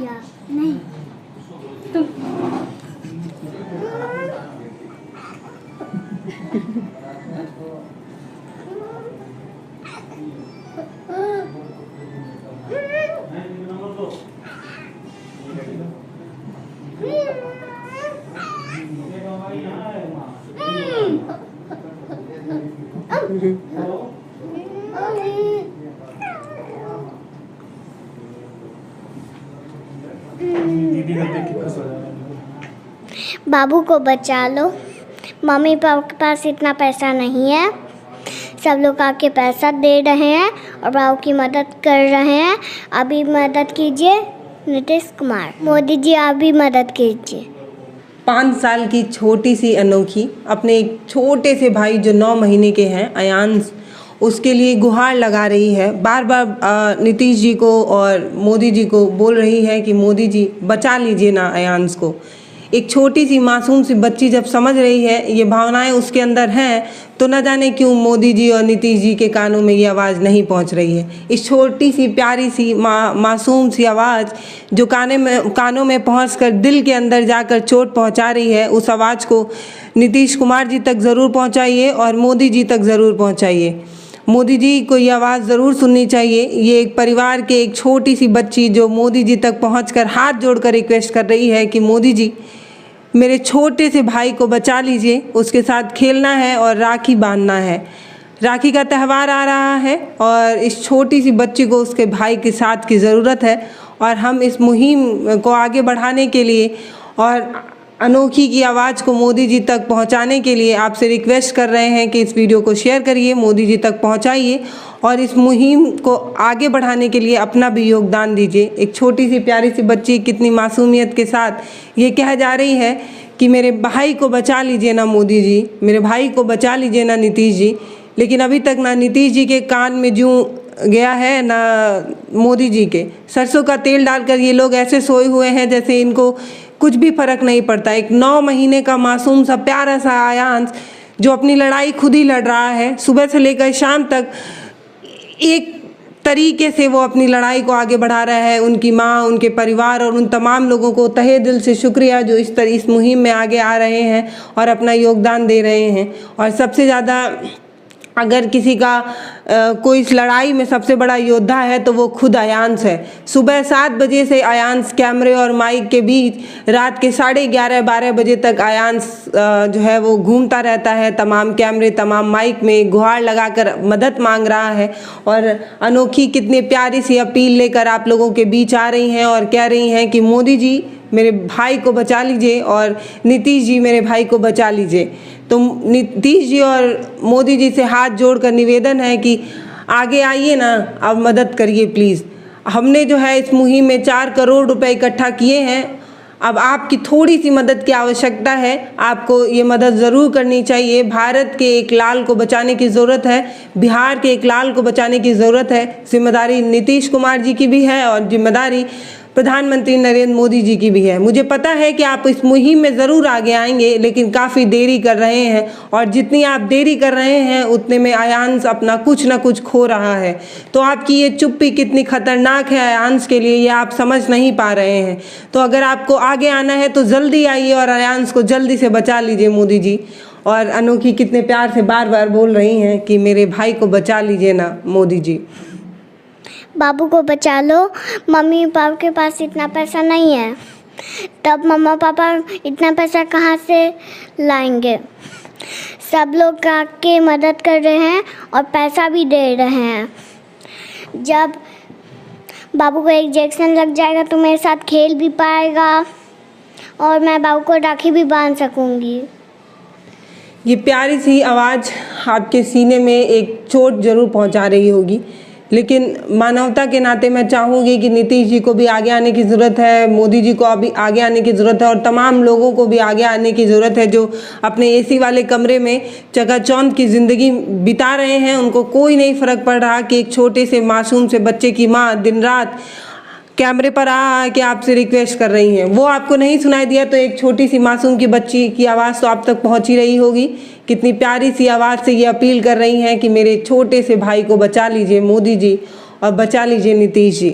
दिया नहीं तुम दीदी का देख के खुश हो जाएगा। बाबू को बचा लो। मम्मी पापा के पास इतना पैसा नहीं है। सब लोग आके पैसा दे रहे हैं और बाबू की मदद कर रहे हैं। अभी मदद कीजिए नीतीश कुमार। मोदी जी आप भी मदद कीजिए। 5 साल की छोटी सी अनोखी अपने एक छोटे से भाई जो 9 महीने के हैं अयांश, उसके लिए गुहार लगा रही है। बार बार नीतीश जी को और मोदी जी को बोल रही है कि मोदी जी बचा लीजिए ना अयांश को। एक छोटी सी मासूम सी बच्ची जब समझ रही है ये भावनाएं उसके अंदर हैं, तो न जाने क्यों मोदी जी और नीतीश जी के कानों में ये आवाज़ नहीं पहुंच रही है। इस छोटी सी प्यारी सी मासूम सी आवाज़ जो कानों में पहुंचकर दिल के अंदर जाकर चोट पहुंचा रही है, उस आवाज़ को नीतीश कुमार जी तक ज़रूर पहुंचाइए और मोदी जी तक ज़रूर पहुंचाइए। मोदी जी को ये आवाज़ ज़रूर सुननी चाहिए। ये एक परिवार के एक छोटी सी बच्ची जो मोदी जी तक पहुंचकर हाथ जोड़कर रिक्वेस्ट कर रही है कि मोदी जी मेरे छोटे से भाई को बचा लीजिए, उसके साथ खेलना है और राखी बांधना है। राखी का त्यौहार आ रहा है और इस छोटी सी बच्ची को उसके भाई के साथ की ज़रूरत है। और हम इस मुहिम को आगे बढ़ाने के लिए और अनोखी की आवाज़ को मोदी जी तक पहुंचाने के लिए आपसे रिक्वेस्ट कर रहे हैं कि इस वीडियो को शेयर करिए, मोदी जी तक पहुंचाइए और इस मुहिम को आगे बढ़ाने के लिए अपना भी योगदान दीजिए। एक छोटी सी प्यारी सी बच्ची कितनी मासूमियत के साथ ये कह जा रही है कि मेरे भाई को बचा लीजिए ना मोदी जी, मेरे भाई को बचा लीजिए ना नीतीश जी। लेकिन अभी तक ना नीतीश जी के कान में जूं गया है ना मोदी जी के। सरसों का तेल डालकर ये लोग ऐसे सोए हुए हैं जैसे इनको कुछ भी फर्क नहीं पड़ता। एक 9 महीने का मासूम सा प्यारा सा अयांश जो अपनी लड़ाई खुद ही लड़ रहा है, सुबह से लेकर शाम तक एक तरीके से वो अपनी लड़ाई को आगे बढ़ा रहा है। उनकी माँ, उनके परिवार और उन तमाम लोगों को तहे दिल से शुक्रिया जो इस मुहिम में आगे आ रहे हैं और अपना योगदान दे रहे हैं। और सबसे ज़्यादा अगर किसी का कोई इस लड़ाई में सबसे बड़ा योद्धा है तो वो खुद अयांश है। सुबह 7 बजे से अयांश कैमरे और माइक के बीच रात के 11:30-12 बजे तक अयांश जो है वो घूमता रहता है, तमाम कैमरे तमाम माइक में गुहार लगाकर मदद मांग रहा है। और अनोखी कितनी प्यारी सी अपील लेकर आप लोगों के बीच आ रही हैं और कह रही हैं कि मोदी जी मेरे भाई को बचा लीजिए और नीतीश जी मेरे भाई को बचा लीजिए। तो नीतीश जी और मोदी जी से हाथ जोड़कर निवेदन है कि आगे आइए ना, अब मदद करिए प्लीज़। हमने जो है इस मुहिम में 4 करोड़ रुपए इकट्ठा किए हैं। अब आपकी थोड़ी सी मदद की आवश्यकता है, आपको ये मदद ज़रूर करनी चाहिए। भारत के एक लाल को बचाने की ज़रूरत है, बिहार के एक लाल को बचाने की ज़रूरत है। जिम्मेदारी नीतीश कुमार जी की भी है और जिम्मेदारी प्रधानमंत्री नरेंद्र मोदी जी की भी है। मुझे पता है कि आप इस मुहिम में ज़रूर आगे आएंगे, लेकिन काफ़ी देरी कर रहे हैं और जितनी आप देरी कर रहे हैं उतने में अयांश अपना कुछ ना कुछ खो रहा है। तो आपकी ये चुप्पी कितनी खतरनाक है अयांश के लिए, ये आप समझ नहीं पा रहे हैं। तो अगर आपको आगे आना है तो जल्दी आइए और अयांश को जल्दी से बचा लीजिए मोदी जी। और अनोखी कितने प्यार से बार बार बोल रही हैं कि मेरे भाई को बचा लीजिए ना मोदी जी। बाबू को बचा लो। मम्मी पापा के पास इतना पैसा नहीं है, तब मम्मा पापा इतना पैसा कहाँ से लाएंगे। सब लोग आके मदद कर रहे हैं और पैसा भी दे रहे हैं। जब बाबू को इंजेक्शन लग जाएगा तो मेरे साथ खेल भी पाएगा और मैं बाबू को राखी भी बांध सकूँगी। ये प्यारी सी आवाज़ आपके सीने में एक चोट जरूर पहुंचा रही होगी, लेकिन मानवता के नाते मैं चाहूँगी कि नीतीश जी को भी आगे आने की ज़रूरत है, मोदी जी को अभी आगे आने की ज़रूरत है और तमाम लोगों को भी आगे आने की ज़रूरत है जो अपने एसी वाले कमरे में चकाचौंध की ज़िंदगी बिता रहे हैं। उनको कोई नहीं फ़र्क पड़ रहा कि एक छोटे से मासूम से बच्चे की माँ दिन रात कैमरे पर आ के आपसे रिक्वेस्ट कर रही हैं। वो आपको नहीं सुनाई दिया तो एक छोटी सी मासूम की बच्ची की आवाज़ तो आप तक पहुंची रही होगी। कितनी प्यारी सी आवाज़ से ये अपील कर रही हैं कि मेरे छोटे से भाई को बचा लीजिए मोदी जी और बचा लीजिए नीतीश जी।